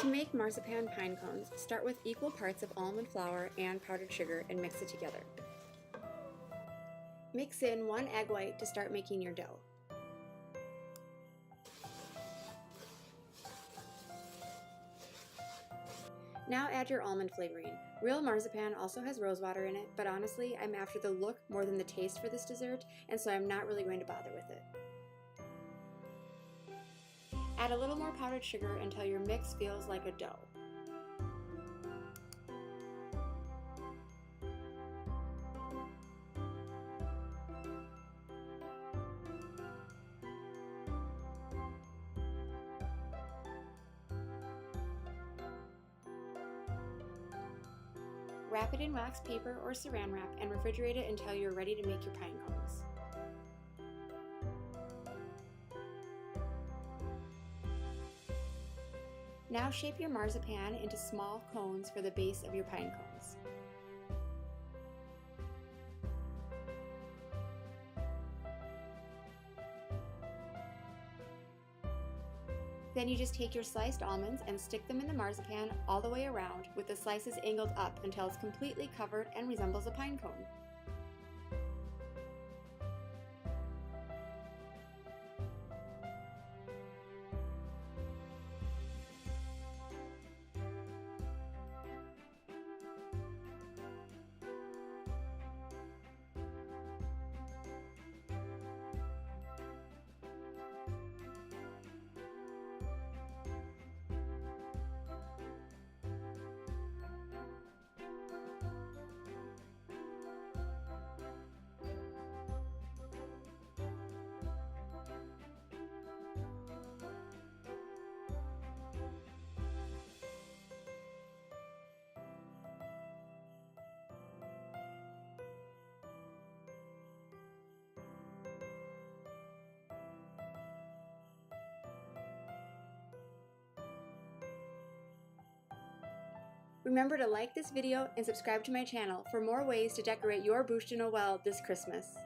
To make marzipan pine cones, start with equal parts of almond flour and powdered sugar and mix it together. Mix in 1 egg white to start making your dough. Now add your almond flavoring. Real marzipan also has rosewater in it, but honestly, I'm after the look more than the taste for this dessert, and so I'm not really going to bother with it. Add a little more powdered sugar until your mix feels like a dough. Wrap it in wax paper or saran wrap and refrigerate it until you're ready to make your pine cones. Now shape your marzipan into small cones for the base of your pine cones. Then you just take your sliced almonds and stick them in the marzipan all the way around with the slices angled up until it's completely covered and resembles a pine cone. Remember to like this video and subscribe to my channel for more ways to decorate your Bûche de Noël this Christmas.